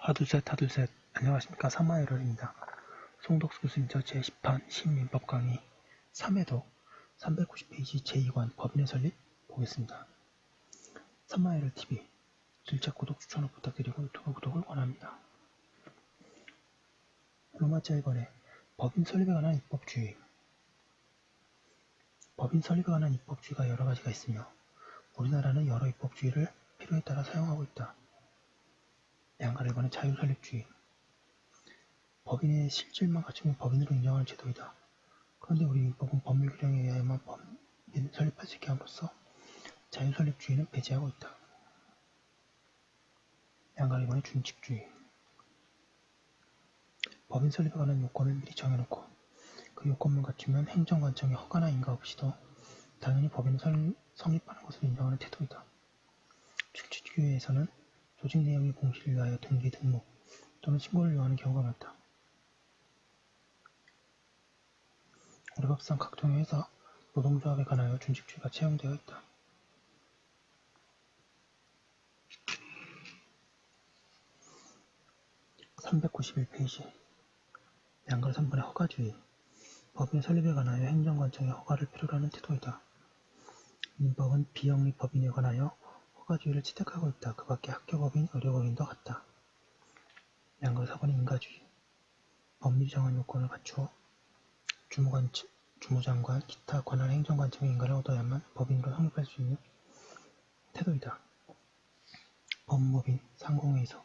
하둘셋 안녕하십니까. 사마이럴입니다. 송덕수 교수님 저 제10판 시민법 강의 3회독 390페이지 제2관 법인의 설립 보겠습니다. 사마이럴 TV 질책 구독 추천을 부탁드리고 유튜브 구독을 권합니다. 로마자 1번에 법인 설립에 관한 입법주의. 법인 설립에 관한 입법주의가 여러 가지가 있으며 우리나라는 여러 입법주의를 필요에 따라 사용하고 있다. 양가 1번의 자유설립주의. 법인의 실질만 갖추면 법인으로 인정하는 제도이다. 그런데 우리 민법은 법률 규정에 의하여만 법인을 설립할 수 있게 함으로써 자유설립주의는 배제하고 있다. 양가 1번의 준칙주의. 법인 설립에 관한 요건을 미리 정해놓고 그 요건만 갖추면 행정관청의 허가나 인가 없이도 당연히 법인을 성립하는 것으로 인정하는 태도이다. 준칙주의에서는 조직 내용의 공시를 위하여 등기, 등록 또는 신고를 요하는 경우가 많다. 우리 법상 각 종의 회사, 노동조합에 관하여 준칙주의가 채용되어 있다. (391페이지) 양가 3번의 허가주의. 법인 설립에 관하여 행정관청의 허가를 필요로 하는 태도이다. 민법은 비영리 법인에 관하여 허가주의를 채택하고 있다. 그 밖에 학교법인, 의료법인도 같다. 양가 4번의 인가주의. 법률이 정한 요건을 갖추어 주무장관, 기타 관할 행정관청의 인가를 얻어야만 법인으로 성립할 수 있는 태도이다. 법무법인, 상공회의소,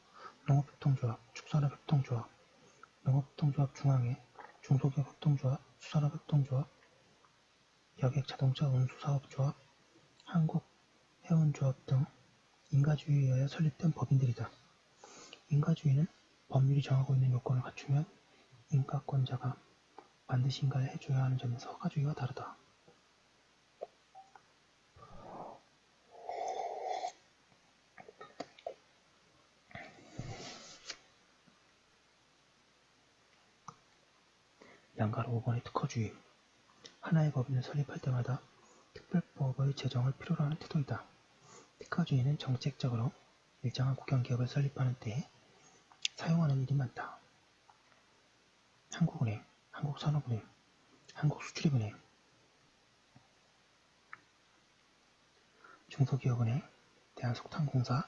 농업협동조합, 축산업협동조합, 농업협동조합 중앙회, 중소기업협동조합, 수산업협동조합, 여객자동차운수사업조합, 한국해운조합 등 인가주의에 의하여 설립된 법인들이다. 인가주의는 법률이 정하고 있는 요건을 갖추면 인가권자가 반드시 인가를 해줘야 하는 점에서 허가주의와 다르다. 양가 5번의 특허주의. 하나의 법인을 설립할 때마다 특별법의 제정을 필요로 하는 태도이다. 특허주의는 정책적으로 일정한 국영기업을 설립하는 때에 사용하는 일이 많다. 한국은행, 한국산업은행, 한국수출입은행, 중소기업은행, 대한석탄공사,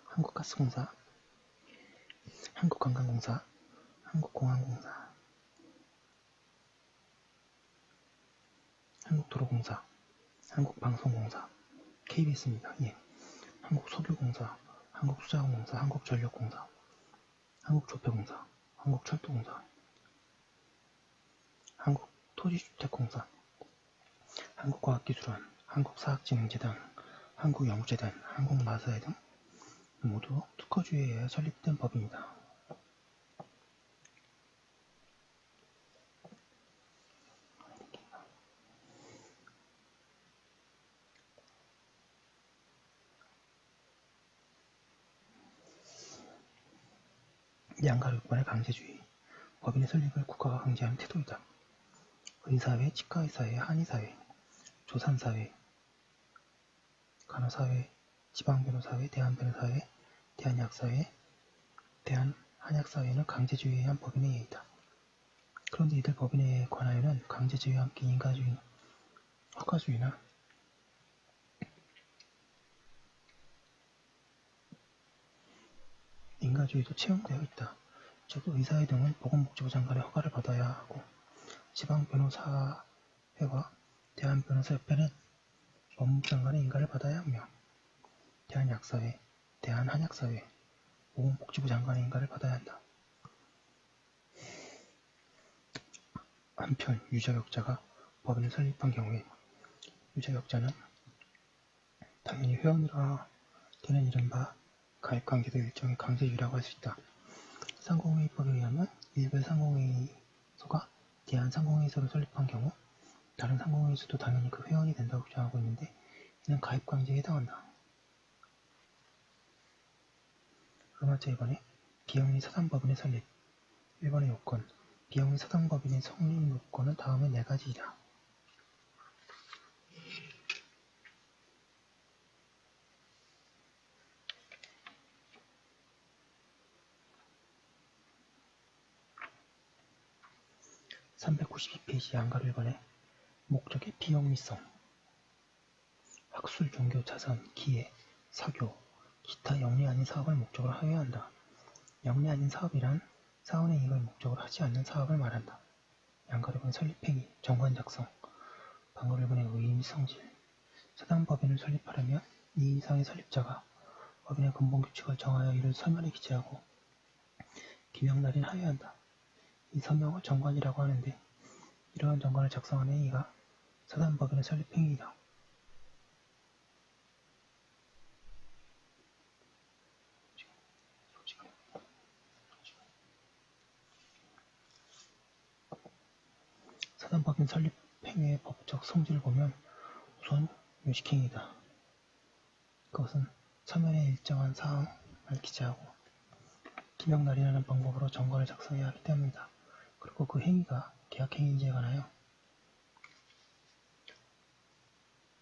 한국가스공사, 한국관광공사, 한국공항공사, 한국도로공사, 한국방송공사, KBS입니다. 예. 한국석유공사, 한국수자공사, 한국전력공사, 한국조폐공사, 한국철도공사, 한국토지주택공사, 한국과학기술원, 한국사학진흥재단, 한국영재단, 한국마사회 등 모두 특허주의에 의해 설립된 법입니다. 양가 6번의 강제주의. 법인의 설립을 국가가 강제하는 태도이다. 의사회, 치과의사회, 한의사회, 조산사회, 간호사회, 지방변호사회, 대한변호사회, 대한약사회, 대한한약사회는 강제주의에 의한 법인의 예이다. 그런데 이들 법인에 관하여는 강제주의와 함께 인가주의, 허가주의나 인가주의도 채용되어 있다. 즉 의사회 등은 보건복지부 장관의 허가를 받아야 하고 지방변호사회와 대한변호사협회는 법무부 장관의 인가를 받아야 하며 대한약사회, 대한한약사회, 보건복지부 장관의 인가를 받아야 한다. 한편 유자격자가 법인을 설립한 경우에 유자격자는 당연히 회원으로 되는 이른바 가입관계도 일종의 강제주의라고 할 수 있다. 상공회의법에 의하면 일부 상공회의소가 대한상공회의소를 설립한 경우 다른 상공회의소도 당연히 그 회원이 된다고 주장하고 있는데 이는 가입관계에 해당한다. 로마자 2번에 비영리 사단법인의 설립. 1번의 요건. 비영리 사단법인의 성립 요건은 다음의 4가지이다. 392페이지 양가를 번해 목적의 비영리성, 학술, 종교, 자선, 기회, 사교, 기타 영리 아닌 사업을 목적으로 하여야 한다. 영리 아닌 사업이란 사원의 이익을 목적으로 하지 않는 사업을 말한다. 양가를 번해 설립행위, 정관 작성, 방가를 번해 의인 성질. 사단법인을 설립하려면 이 이상의 설립자가 법인의 근본 규칙을 정하여 이를 서면에 기재하고 기명날인 하여야 한다. 이 서명을 정관이라고 하는데 이러한 정관을 작성하는 행위가 사단법인의 설립행위이다. 사단법인 설립행위의 법적 성질을 보면 우선 요식행위이다. 그것은 서면에 일정한 사항을 기재하고 기명날인하는 방법으로 정관을 작성해야 하기 때문이다. 그리고 그 행위가 계약행위인지에 관하여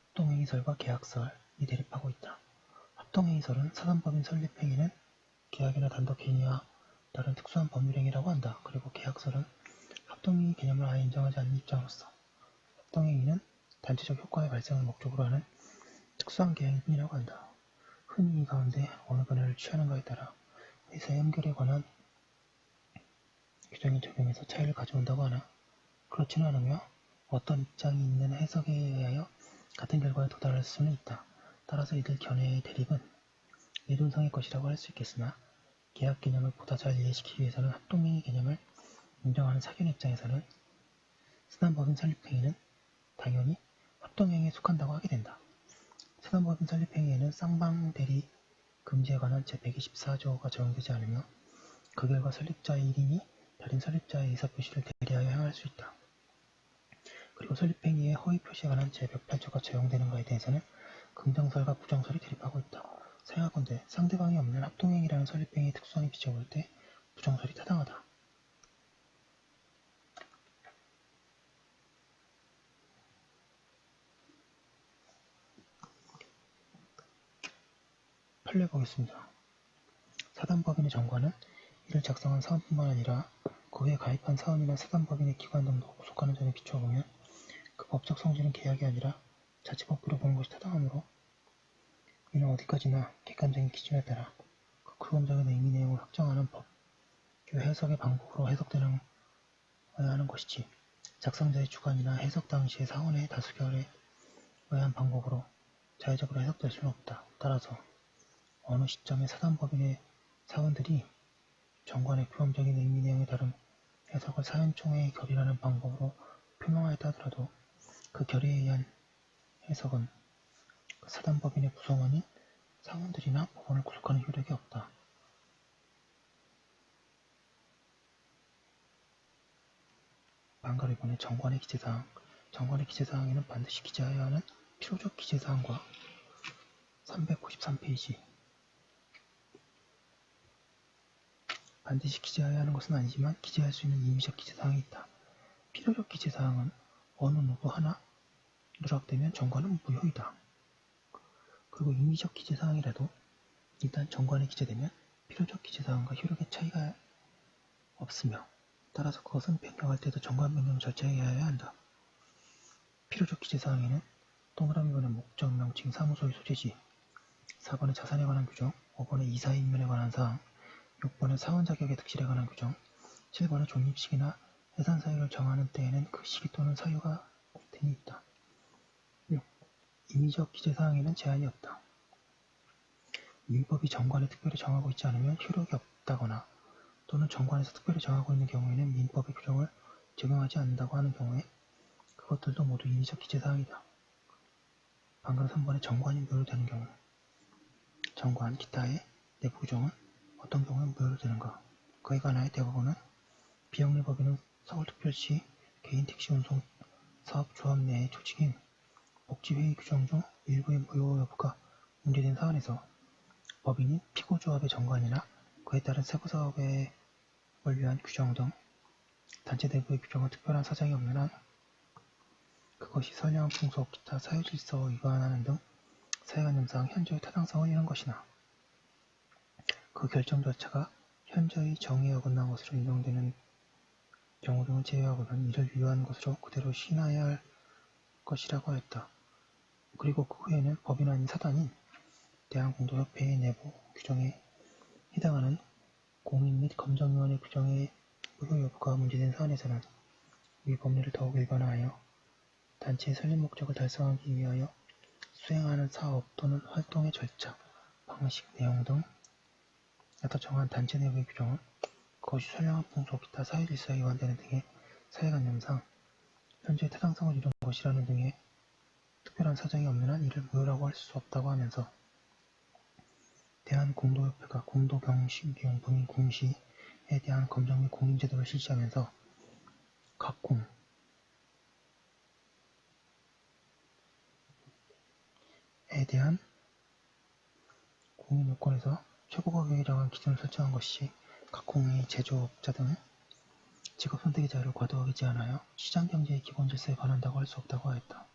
합동행위설과 계약설이 대립하고 있다. 합동행위설은 사단법인 설립행위는 계약이나 단독행위와 다른 특수한 법률행위라고 한다. 그리고 계약설은 합동행위 개념을 아예 인정하지 않는 입장으로서 합동행위는 단체적 효과의 발생을 목적으로 하는 특수한 계약일 뿐이라고 한다. 흔히 이 가운데 어느 견해를 취하는가에 따라 회사 연결에 관한 규정이 적용해서 차이를 가져온다고 하나 그렇지는 않으며 어떤 입장이 있는 해석에 의하여 같은 결과에 도달할 수는 있다. 따라서 이들 견해의 대립은 이론상의 것이라고 할 수 있겠으나 계약 개념을 보다 잘 이해시키기 위해서는 합동행위 개념을 인정하는 사견 입장에서는 사단법인 설립행위는 당연히 합동행위에 속한다고 하게 된다. 사단법인 설립행위에는 쌍방대리 금지에 관한 제124조가 적용되지 않으며 그 결과 설립자의 1인이 다른 설립자의 의사표시를 대리하여 행할 수 있다. 그리고 설립행위의 허위표시에 관한 제108조가 적용되는 것에 대해서는 긍정설과 부정설이 대립하고 있다. 생각건대 상대방이 없는 합동행위라는 설립행위의 특수성이 비춰볼 때 부정설이 타당하다. 판례 보겠습니다. 사단법인의 정관은 이를 작성한 사원뿐만 아니라 그에 가입한 사원이나 사단법인의 기관 등도 속하는 점에 비추어보면 그 법적 성질은 계약이 아니라 자치법규로 보는 것이 타당하므로 이는 어디까지나 객관적인 기준에 따라 그 구범적인 의미 내용을 확정하는 법규 해석의 방법으로 해석되어야 하는 것이지 작성자의 주관이나 해석 당시의 사원의 다수결에 의한 방법으로 자의적으로 해석될 수는 없다. 따라서 어느 시점에 사단법인의 사원들이 정관의 규범적인 의미 내용에 따른 해석을 사연총회의 결의라는 방법으로 표명하였다 하더라도 그 결의에 의한 해석은 그 사단법인의 구성원인 사원들이나 법원을 구속하는 효력이 없다. 방가를 보내 정관의 기재사항. 정관의 기재사항에는 반드시 기재하여야 하는 필요적 기재사항과 393페이지 반드시 기재하여야 하는 것은 아니지만 기재할 수 있는 임의적 기재사항이 있다. 필요적 기재사항은 어느 누구 하나 누락되면 정관은 무효이다. 그리고 임의적 기재사항이라도 일단 정관에 기재되면 필요적 기재사항과 효력의 차이가 없으며 따라서 그것은 변경할 때도 정관 변경 절차에 의하여야 한다. 필요적 기재사항에는 동그라미 번의 목적, 명칭, 사무소의 소재지, 4번의 자산에 관한 규정, 5번의 이사 임면에 관한 사항, 6번의 사원 자격의 득실에 관한 규정, 7번의 존립시기나 해산 사유를 정하는 때에는 그 시기 또는 사유가 등이 있다. 6. 임의적 기재사항에는 제한이 없다. 민법이 정관에 특별히 정하고 있지 않으면 효력이 없다거나 또는 정관에서 특별히 정하고 있는 경우에는 민법의 규정을 적용하지 않는다고 하는 경우에 그것들도 모두 임의적 기재사항이다. 방금 3번의 정관이 무효로 되는 경우 정관, 기타의 내부 규정은 어떤 경우에 무효로 되는가? 그에 관하여 대법원은 비영리법인은 서울특별시 개인 택시운송 사업조합 내의 조직인 복지회의 규정 중 일부의 무효 여부가 문제된 사안에서 법인인 피고조합의 정관이나 그에 따른 세부사업을 위한 규정 등 단체 내부의 규정은 특별한 사정이 없는 한 그것이 선량한 풍속, 기타 사유질서와 위반하는 등 사회관념상 현저히 타당성을 잃은 것이나 그 결정 절차가 현저히 정의에 어긋난 것으로 인정되는 경우 등을 제외하고는 이를 유효한 것으로 그대로 시인해야 할 것이라고 하였다. 그리고 그 후에는 법인 아닌 사단인 대한공도협회의 내부 규정에 해당하는 공인 및 검정위원회 규정의 무효 여부가 문제된 사안에서는 위 법률을 더욱 일반화하여 단체의 설립 목적을 달성하기 위하여 수행하는 사업 또는 활동의 절차, 방식, 내용 등 여타 정한 단체 내부의 규정은 그것이 선량한 풍속, 기타 사회질서에 위반되는 등의 사회관념상 현재의 타당성을 이룬 것이라는 등의 특별한 사정이 없는 한 이를 무효라고 할 수 없다고 하면서 대한공도협회가 공도경시 비용 본인 공시에 대한 검정 및 공인제도를 실시하면서 각 공에 대한 공인 요건에서 최고법에 정한 기준을 설정한 것이 각 공의 제조업자 등 직업 선택의 자유를 과도하게 제한하여 시장경제의 기본 질서에 반한다고 할 수 없다고 하였다.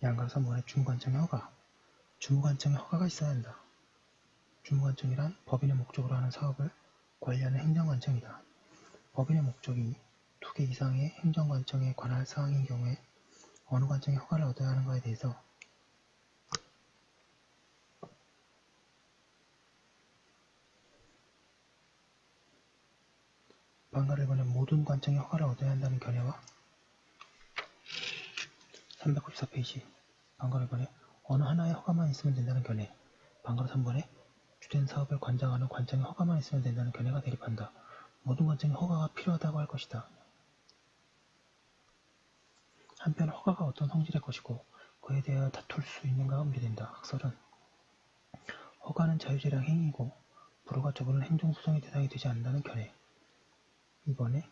양가 3번의 주무관청의 허가. 주무관청의 허가가 있어야 한다. 주무관청이란 법인의 목적으로 하는 사업을 관리하는 행정관청이다. 법인의 목적이 2개 이상의 행정관청에 관할 사항인 경우에 어느 관청의 허가를 얻어야 하는가에 대해서 방가를 번해 모든 관청의 허가를 얻어야 한다는 견해와 394페이지 방가를 번해 어느 하나의 허가만 있으면 된다는 견해 방가로 3번에 주된 사업을 관장하는 관청의 허가만 있으면 된다는 견해가 대립한다. 모든 관청의 허가가 필요하다고 할 것이다. 한편 허가가 어떤 성질의 것이고 그에 대하여 다툴 수 있는가가 문제된다. 학설은 허가는 자유재량 행위이고 불허가 처분은 행정소송의 대상이 되지 않는다는 견해. 이번에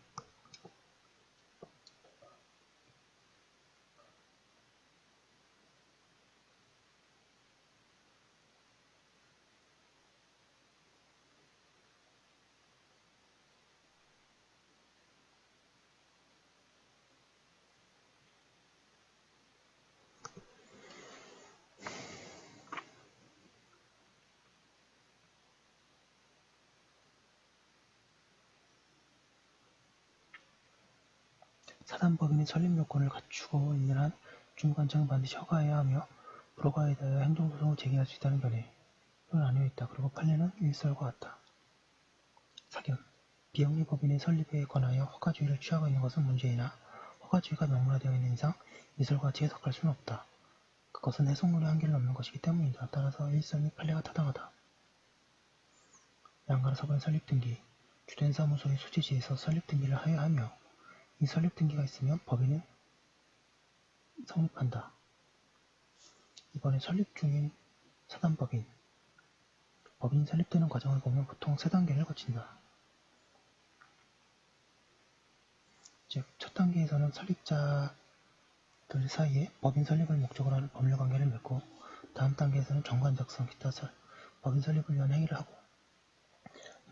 사단법인의 설립 요건을 갖추고 있는 한 주무관청은 반드시 허가해야 하며 불허가에 대하여 행정소송을 제기할 수 있다는 견해. 이건 아니어 있다. 그리고 판례는 일설과 같다. 사견. 비영리 법인의 설립에 관하여 허가주의를 취하고 있는 것은 문제이나 허가주의가 명문화되어 있는 이상 이설과 같이 해석할 수는 없다. 그것은 해석론의 한계를 넘는 것이기 때문이다. 따라서 일설 및 판례가 타당하다. 양가로 서번의 설립등기. 주된 사무소의 소재지에서 설립등기를 하여야 하며 이 설립등기가 있으면 법인은 성립한다. 이번에 설립 중인 사단법인. 법인이 설립되는 과정을 보면 보통 3단계를 거친다. 즉, 첫 단계에서는 설립자들 사이에 법인 설립을 목적으로 하는 법률관계를 맺고 다음 단계에서는 정관 작성, 기타 법인 설립을 위한 행위를 하고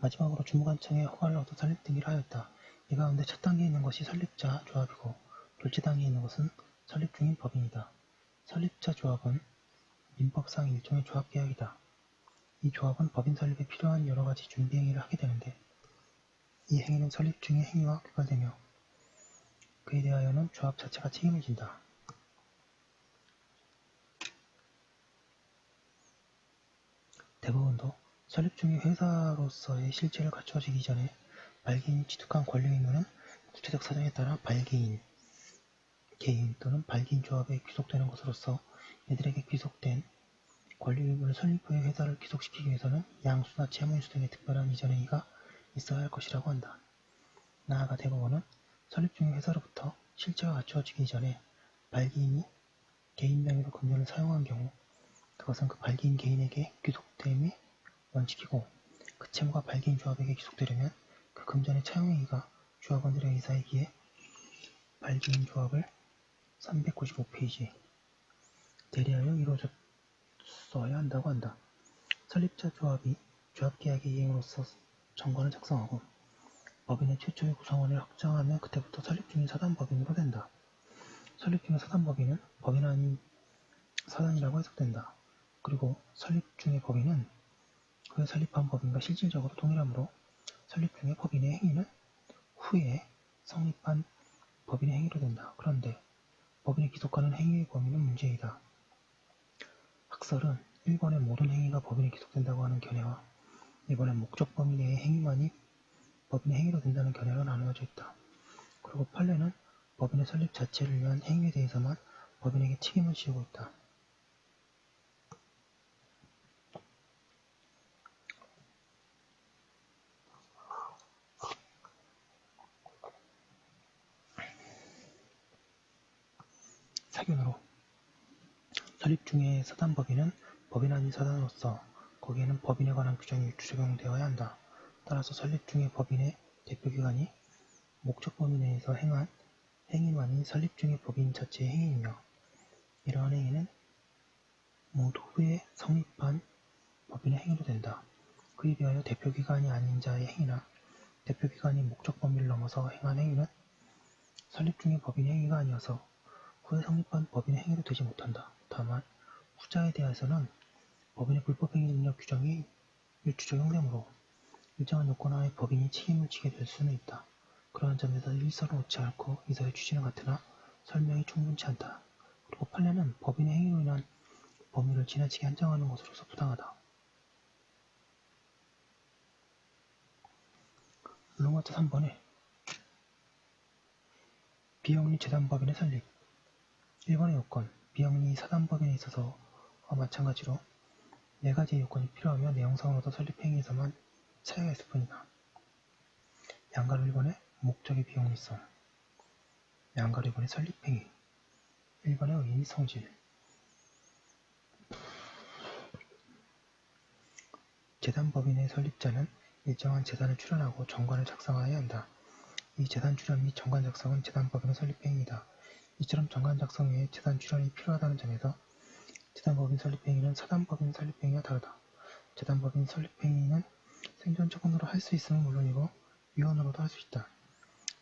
마지막으로 주무관청의 허가를 얻어 설립등기를 하였다. 이 가운데 첫 단계에 있는 것이 설립자 조합이고 둘째 단계에 있는 것은 설립 중인 법인이다. 설립자 조합은 민법상 일종의 조합계약이다. 이 조합은 법인 설립에 필요한 여러가지 준비 행위를 하게 되는데 이 행위는 설립 중의 행위와 규발되며 그에 대하여는 조합 자체가 책임을 진다. 대법원도 설립 중의 회사로서의 실체를 갖추어지기 전에 발기인이 취득한 권리 의무는 구체적 사정에 따라 발기인, 개인 또는 발기인 조합에 귀속되는 것으로서 이들에게 귀속된 권리 의무를 설립 후에 회사를 귀속시키기 위해서는 양수나 채무인수 등의 특별한 이전 행위가 있어야 할 것이라고 한다. 나아가 대법원은 설립 중의 회사로부터 실체가 갖추어지기 전에 발기인이 개인 명의로 금전을 사용한 경우 그것은 그 발기인 개인에게 귀속됨이 원칙이고 그 채무가 발기인 조합에게 귀속되려면 그 금전의 차용행위가 조합원들의 의사에 의해 발기인 조합을 395페이지 대리하여 이루어졌어야 한다고 한다. 설립자 조합이 조합계약의 이행으로서 정관을 작성하고 법인의 최초의 구성원을 확정하면 그때부터 설립 중인 사단법인으로 된다. 설립 중인 사단법인은 법인 아닌 사단이라고 해석된다. 그리고 설립 중의 법인은 그에 설립한 법인과 실질적으로 동일하므로 설립 중의 법인의 행위는 후에 성립한 법인의 행위로 된다. 그런데 법인이 기속하는 행위의 범위는 문제이다. 학설은 1번의 모든 행위가 법인에 기속된다고 하는 견해와 2번의 목적 범위 내의 행위만이 법인의 행위로 된다는 견해로 나누어져 있다. 그리고 판례는 법인의 설립 자체를 위한 행위에 대해서만 법인에게 책임을 지우고 있다. 사견으로 설립 중의 사단법인은 법인 아닌 사단으로서 거기에는 법인에 관한 규정이 적용되어야 한다. 따라서 설립 중의 법인의 대표기관이 목적 범위 내에서 행한 행위만이 설립 중의 법인 자체의 행위이며 이러한 행위는 모두 후에 성립한 법인의 행위로 된다. 그에 비하여 대표기관이 아닌 자의 행위나 대표기관이 목적 범위를 넘어서 행한 행위는 설립 중의 법인의 행위가 아니어서 후에 성립한 법인의 행위로 되지 못한다. 다만 후자에 대해서는 법인의 불법행위 능력 규정이 일주 적용되므로 일정한 요건 하에 법인이 책임을 지게 될 수는 있다. 그러한 점에서 1서를 놓지 않고 2서의 취지는 같으나 설명이 충분치 않다. 그리고 판례는 법인의 행위로 인한 범위를 지나치게 한정하는 것으로서 부당하다. 로마자 3번에 비영리 재단법인의 설립 1번의 요건, 비영리 사단법인에 있어서와 마찬가지로 4가지의 요건이 필요하며 내용상으로도 설립행위에서만 차이가 있을 뿐이다. 양가로 1번의 목적의 비영리성, 양가로 2번의 설립행위, 1번의 의의 및 성질. 재단법인의 설립자는 일정한 재단을 출연하고 정관을 작성하여야 한다. 이 재단 출연 및 정관 작성은 재단법인의 설립행위이다. 이처럼 정관 작성 외에 재단 출연이 필요하다는 점에서 재단법인 설립행위는 사단법인 설립행위와 다르다. 재단법인 설립행위는 생존 처분으로 할 수 있음은 물론이고 위헌으로도 할 수 있다.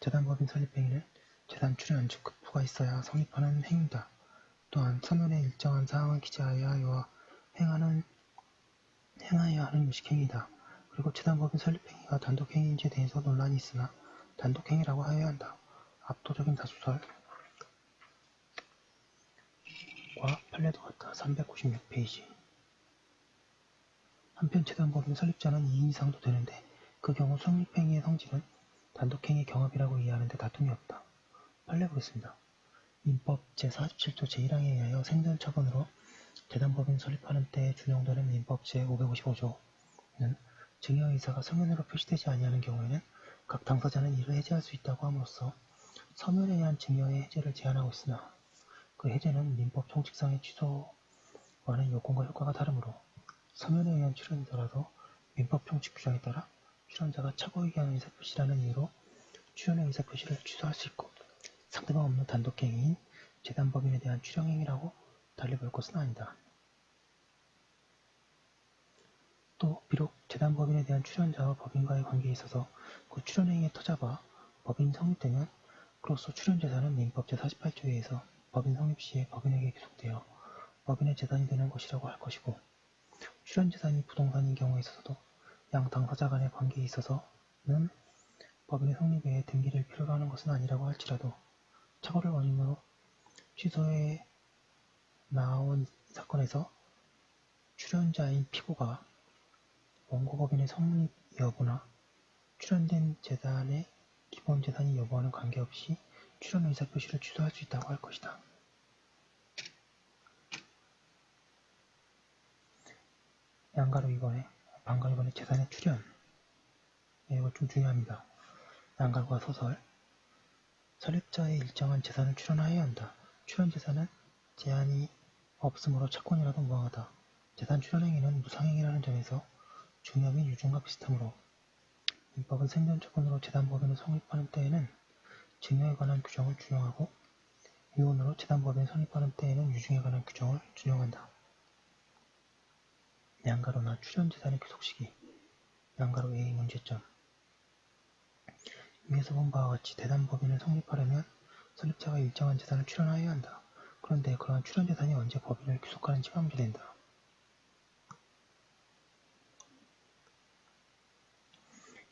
재단법인 설립행위는 재단 출연 즉 급부가 있어야 성립하는 행위다. 또한 서면에 일정한 사항을 기재하여야 행하여야 하는 요식행위이다. 그리고 재단법인 설립행위가 단독행위인지에 대해서 논란이 있으나 단독행위라고 하여야 한다. 압도적인 다수설과 판례도 같다. 396페이지. 한편 재단법인 설립자는 2인 이상도 되는데 그 경우 성립행위의 성질은 단독행위 경합이라고 이해하는데 다툼이 없다. 판례 보겠습니다. 민법 제47조 제1항에 의하여 생존처분으로 재단법인 설립하는 때에 준용되는 민법 제555조는 증여 의사가 서면으로 표시되지 아니하는 경우에는 각 당사자는 이를 해제할 수 있다고 함으로써 서면에 의한 증여의 해제를 제한하고 있으나 그 해제는 민법 총칙상의 취소와는 요건과 효과가 다르므로 서면에 의한 출연이더라도 민법 총칙 규정에 따라 출연자가 착오에 의한 의사표시라는 이유로 출연의 의사표시를 취소할 수 있고 상대방 없는 단독행위인 재단법인에 대한 출연행위라고 달리 볼 것은 아니다. 또 비록 재단법인에 대한 출연자와 법인과의 관계에 있어서 그 출연행위에 터잡아 법인이 성립되면 그로써 출연재산은 민법 제48조에 의해서 법인 성립 시에 법인에게 기속되어 법인의 재산이 되는 것이라고 할 것이고 출연재산이 부동산인 경우에 있어서도 양 당사자 간의 관계에 있어서는 법인의 성립에 등기를 필요로 하는 것은 아니라고 할지라도 착오를 원인으로 취소에 나온 사건에서 출연자인 피고가 원고법인의 성립 여부나 출연된 재단의 기본 재산이 여부와는 관계없이 출연 의사표시를 취소할 수 있다고 할 것이다. 양가로 2번에 반가 2번에 재산의 출연. 이거 좀 중요합니다. 양가로가 소설 설립자의 일정한 재산을 출연하여야 한다. 출연 재산은 제한이 없으므로 착권이라도 무방하다. 재산 출연행위는 무상행위라는 점에서 중요 및 유증과 비슷하므로 민법은 생존처분으로 재단법인을 성립하는 때에는 증여에 관한 규정을 준용하고 위헌으로 재단법인을 성립하는 때에는 유증에 관한 규정을 준용한다. 양가로나 출연재산의 귀속 시기 양가로 A의 문제점 위에서 본 바와 같이 재단법인을 성립하려면 설립자가 일정한 재산을 출연하여야 한다. 그런데 그러한 출연재산이 언제 법인을 귀속하는지가 문제된다.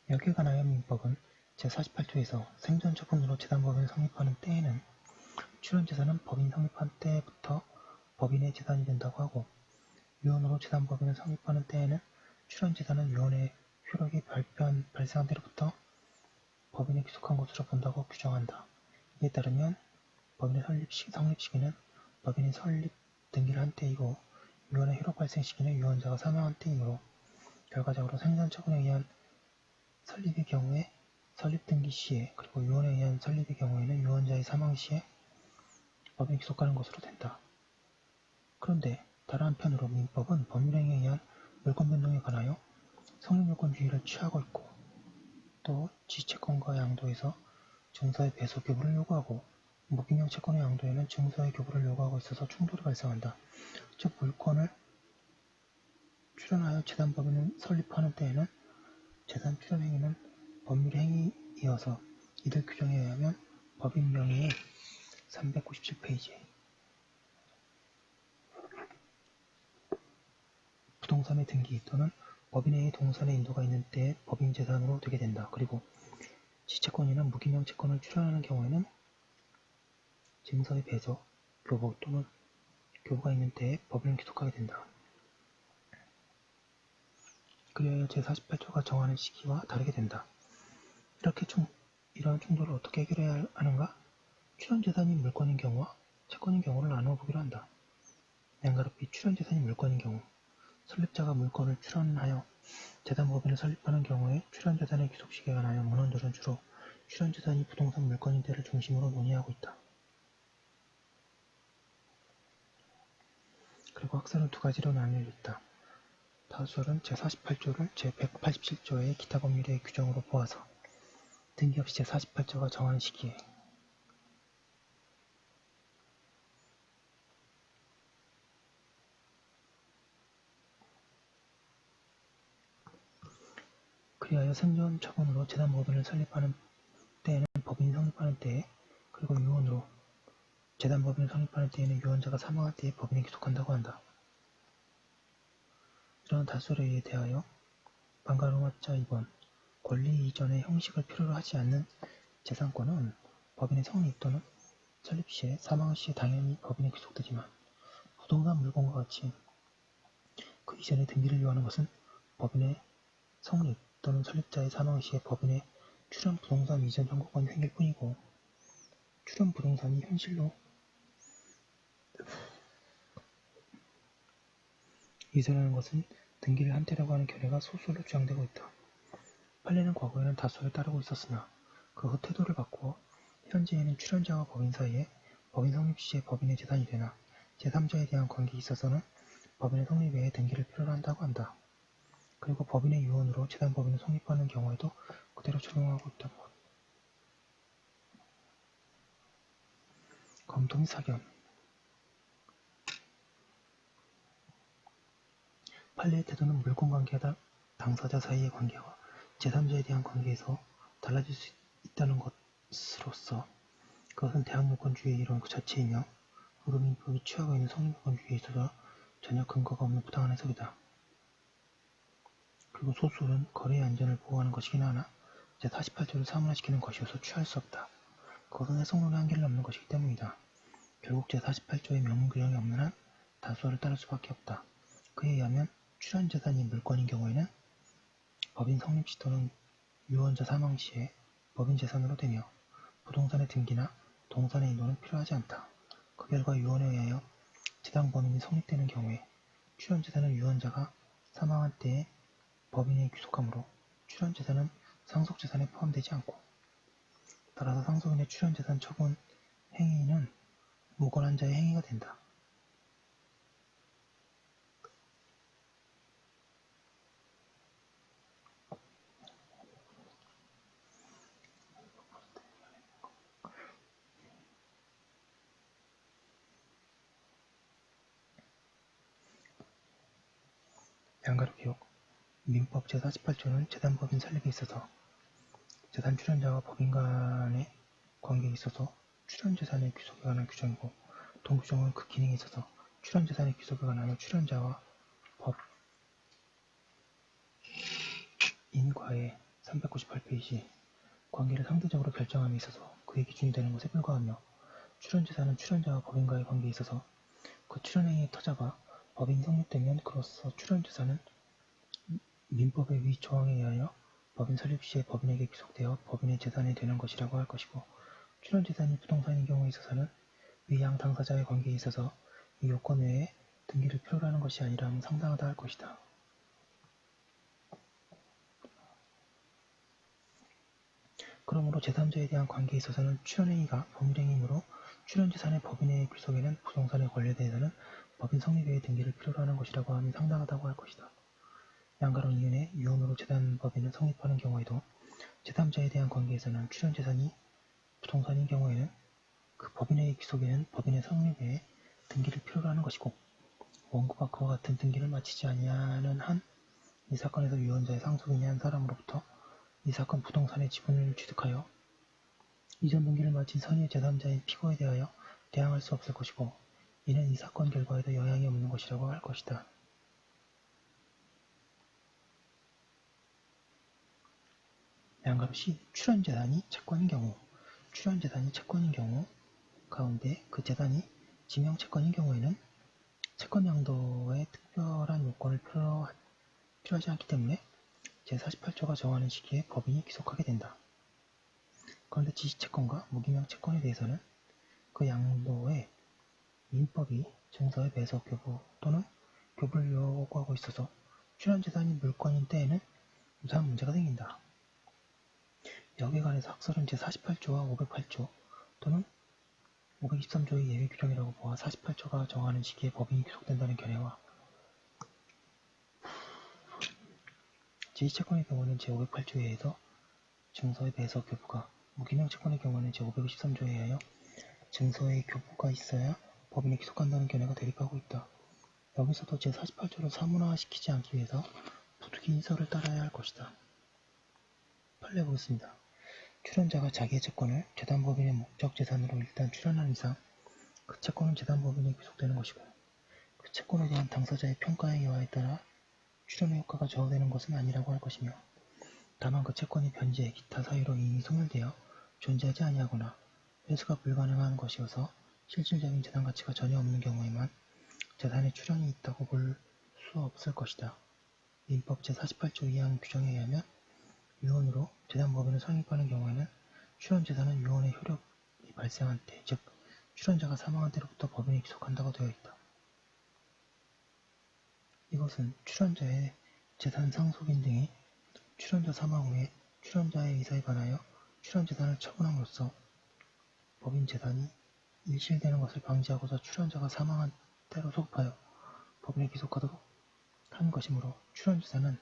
여기에 관하여 민법은 제48조에서 생존처분으로 재단법인을 성립하는 때에는 출연재산은 법인 성립한 때부터 법인의 재산이 된다고 하고, 유언으로 재단법인을 성립하는 때에는 출연재산은 유언의 효력이 발생한 때로부터 법인에 귀속한 것으로 본다고 규정한다. 이에 따르면 법인의 성립 시기는 법인이 설립 등기를 한 때이고, 유언의 효력 발생 시기는 유언자가 사망한 때이므로, 결과적으로 생존처분에 의한 설립의 경우에 설립 등기 시에, 그리고 유언에 의한 설립의 경우에는 유언자의 사망 시에 법인에 귀속하는 것으로 된다. 그런데 다른 한편으로 민법은 법률행위에 의한 물권 변동에 관하여 성립물권주의를 취하고 있고, 또 지채권과 양도에서 증서의 배수 교부를 요구하고, 무기명 채권의 양도에는 증서의 교부를 요구하고 있어서 충돌이 발생한다. 즉 물권을 출연하여 재단법인을 설립하는 때에는 재산 출연 행위는 법률 행위이어서 이들 규정에 의하면 법인명의의 397페이지 부동산의 등기 또는 법인의 동산의 인도가 있는 때에 법인 재산으로 되게 된다. 그리고 지채권이나 무기명 채권을 출연하는 경우에는 증서의 배서, 교부 또는 교부가 있는 때에 법인을 귀속하게 된다. 그리하여 제48조가 정하는 시기와 다르게 된다. 이러한 충돌을 어떻게 해결해야 하는가? 출연재산이 물권인 경우와 채권인 경우를 나누어 보기로 한다. 양가롭게 출연재산이 물권인 경우, 설립자가 물권을 출연하여 재단법인을 설립하는 경우에 출연재산의 귀속시기에 관하여 문헌들은 주로 출연재산이 부동산 물권인 때를 중심으로 논의하고 있다. 그리고 학설은 두 가지로 나뉘어 있다. 다수설은 제48조를 제187조의 기타 법률의 규정으로 보아서 등기 없이 제48조가 정하는 시기에 그리하여 생존처분으로 재단법인을 설립하는 때에는 법인이 성립하는 때에, 그리고 유언으로 재단법인을 성립하는 때에는 유언자가 사망한 때에 법인에 귀속한다고 한다. 이러한 다수설에 대하여 반가로마자 2번 권리 이전의 형식을 필요로 하지 않는 재산권은 법인의 성립 또는 설립 시에, 사망 시에 당연히 법인에 귀속되지만, 부동산 물권과 같이 그 이전의 등기를 요하는 것은 법인의 성립 또는 설립자의 사망 시에 법인의 출연 부동산 이전 청구권이 생길 뿐이고, 출연 부동산이 현실로 이전하는 것은 등기를 한 때라고 하는 견해가 소수로 주장되고 있다. 판례는 과거에는 다수를 따르고 있었으나 그 후 태도를 바꾸어 현재에는 출연자와 법인 사이에 법인 성립 시에 법인의 재산이 되나 제3자에 대한 관계에 있어서는 법인의 성립 외에 등기를 필요로 한다고 한다. 그리고 법인의 유언으로 재단법인을 성립하는 경우에도 그대로 적용하고 있다고. 검토 및 사견. 판례의 태도는 물권관계와 당사자 사이의 관계와 제3자에 대한 관계에서 달라질 수 있다는 것으로서 그것은 대항물권주의의 이론 그 자체이며 의료민법이 취하고 있는 성립물권주의에 있어서 전혀 근거가 없는 부당한 해석이다. 그리고 소수는 거래의 안전을 보호하는 것이긴 하나 제48조를 사문화시키는 것이어서 취할 수 없다. 그것은 해석론의 한계를 넘는 것이기 때문이다. 결국 제48조의 명문 규정이 없는 한 다수화를 따를 수밖에 없다. 그에 의하면 출연재산이 물권인 경우에는 법인 성립시 또는 유언자 사망 시에 법인 재산으로 되며 부동산의 등기나 동산의 인도는 필요하지 않다. 그 결과 유언에 의하여 재단법인이 성립되는 경우에 출연재산은 유언자가 사망한 때에 법인에 귀속하므로 출연재산은 상속재산에 포함되지 않고, 따라서 상속인의 출연재산 처분 행위는 무권한 자의 행위가 된다. 양가로 기록. 민법 제48조는 재단법인 설립에 있어서 재산 출연자와 법인 간의 관계에 있어서 출연재산의 귀속에 관한 규정이고, 동규정은 그 기능에 있어서 출연재산의 귀속에 관하여 출연자와 법인과의 398페이지 관계를 상대적으로 결정함에 있어서 그의 기준이 되는 것에 불과하며 출연재산은 출연자와 법인과의 관계에 있어서 그 출연행위의 터자가 법인이 성립되면 그로써 출연재산은 민법의 위 조항에 의하여 법인 설립 시에 법인에게 귀속되어 법인의 재산이 되는 것이라고 할 것이고 출연재산이 부동산인 경우에 있어서는 위 양 당사자의 관계에 있어서 이 요건 외에 등기를 필요로 하는 것이 아니라면 상당하다 할 것이다. 그러므로 제3자에 대한 관계에 있어서는 출연행위가 법률행위이므로 출연재산의 법인의 귀속에는 부동산의 권리에 대해서는 법인 성립 외에 등기를 필요로 하는 것이라고 하면 상당하다고 할 것이다. 양가로 이은의 유언으로 재단법인을 성립하는 경우에도 제3자에 대한 관계에서는 출연재산이 부동산인 경우에는 그 법인의 귀속에는 법인의 성립 외에 등기를 필요로 하는 것이고 원고가 그와 같은 등기를 마치지 아니하는 한 이 사건에서 유언자의 상속인이 한 사람으로부터 이 사건 부동산의 지분을 취득하여 이전 등기를 마친 선의 제3자인 피고에 대하여 대항할 수 없을 것이고 이는 이 사건 결과에도 영향이 없는 것이라고 할 것이다. 양가로 시 출연재산이 채권인 경우 출연재산이 채권인 경우 가운데 그 재산이 지명채권인 경우에는 채권 양도에 특별한 요건을 필요하지 않기 때문에 제48조가 정하는 시기에 법인이 귀속하게 된다. 그런데 지시채권과 무기명채권에 대해서는 그 양도에 민법이 증서의 배석 교부 또는 교부를 요구하고 있어서 출연재산이 물건인 때에는 유사한 문제가 생긴다. 여기에 관해서 학설은 제48조와 508조 또는 523조의 예외 규정이라고 보아 48조가 정하는 시기에 법인이 귀속된다는 견해와 지시채권의 경우는 제508조에 의해서 증서의 배석 교부가 무기명채권의 경우는 제523조에 의하여 증서의 교부가 있어야 법인이 귀속한다는 견해가 대립하고 있다. 여기서도 제48조를 사문화시키지 않기 위해서 부득이인서를 따라야 할 것이다. 판례 보겠습니다. 출연자가 자기의 채권을 재단법인의 목적 재산으로 일단 출연한 이상 그 채권은 재단법인에 귀속되는 것이고 그 채권에 대한 당사자의 평가의 여하에 따라 출연의 효과가 저하되는 것은 아니라고 할 것이며 다만 그 채권이 변제, 기타 사유로 이미 소멸되어 존재하지 아니하거나 회수가 불가능한 것이어서 실질적인 재산 가치가 전혀 없는 경우에만 재산에 출연이 있다고 볼 수 없을 것이다. 민법 제48조 2항 규정에 의하면 유언으로 재단법인을 성립하는 경우에는 출연재산은 유언의 효력이 발생한 때, 즉 출연자가 사망한 때로부터 법인이 귀속한다고 되어 있다. 이것은 출연자의 재산 상속인 등이 출연자 사망 후에 출연자의 의사에 관하여 출연재산을 처분함으로써 법인 재산이 일실되는 것을 방지하고자 출연자가 사망한 때로 소급하여 법인에 귀속하도록 한 것이므로 출연재산은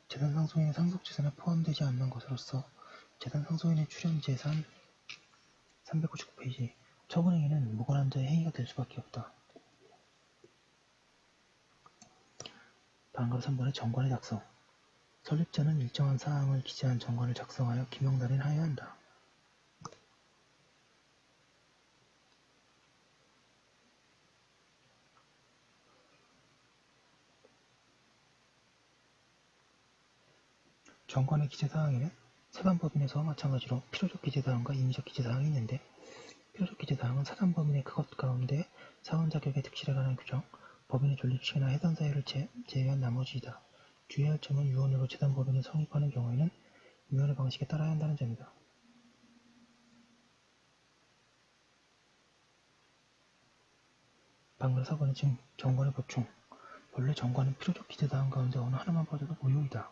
재산상속인의 상속재산에 포함되지 않는 것으로서 재산상속인의 출연재산 399페이지 처분행위는 무관한 자의 행위가 될 수밖에 없다. 다음과 3번의 정관의 작성 설립자는 일정한 사항을 기재한 정관을 작성하여 기명달인하여야 한다. 정관의 기재사항에는 사단법인에서와 마찬가지로 필요적 기재사항과 임의적 기재사항이 있는데 필요적 기재사항은 사단법인의 그것 가운데 사원 자격의 득실에 관한 규정, 법인의 존립식이나 해당 사유를 제외한 나머지이다. 주의할 점은 유언으로 재단법인을 성립하는 경우에는 유언의 방식에 따라야 한다는 점이다. 방금 4번의 지금 정관의 보충 원래 정관은 필요적 기재사항 가운데 어느 하나만 빠져도 무효이다.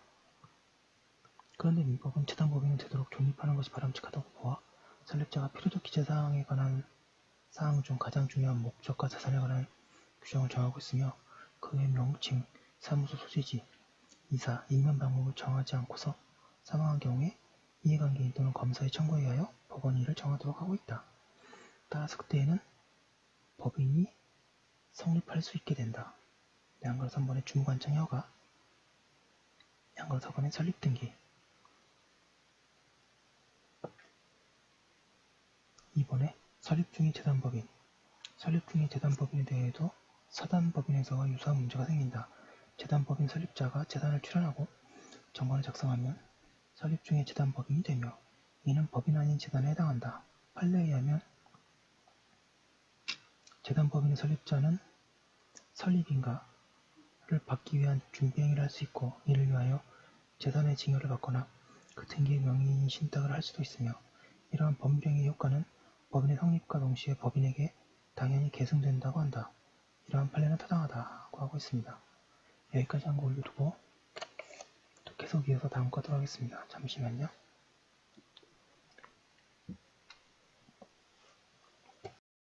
그런데 민법은 재단법인을 되도록 존립하는 것이 바람직하다고 보아 설립자가 필요적 기재사항에 관한 사항 중 가장 중요한 목적과 자산에 관한 규정을 정하고 있으며 그 외 명칭, 사무소 소재지, 이사, 임명 방법을 정하지 않고서 사망한 경우에 이해관계인 또는 검사의 청구에 의하여 법원이 이를 정하도록 하고 있다. 따라서 그때에는 법인이 성립할 수 있게 된다. 양가로 3번의 주무관청 허가, 양가로 4번의 설립등기, 2번에 설립 중의 재단법인 설립 중의 재단법인에 대해도 사단법인에서와 유사한 문제가 생긴다. 재단법인 설립자가 재단을 출연하고 정관을 작성하면 설립 중에 재단법인이 되며 이는 법인 아닌 재단에 해당한다. 판례에 의하면 재단법인의 설립자는 설립인가를 받기 위한 준비행위를 할 수 있고 이를 위하여 재산의 징여를 받거나 그 등기의 명의인 신탁을 할 수도 있으며 이러한 법률행위의 효과는 법인의 성립과 동시에 법인에게 당연히 계승된다고 한다. 이러한 판례는 타당하다고 하고 있습니다. 여기까지 한 거 올려두고 또 계속 이어서 다음 거 하도록 하겠습니다. 잠시만요.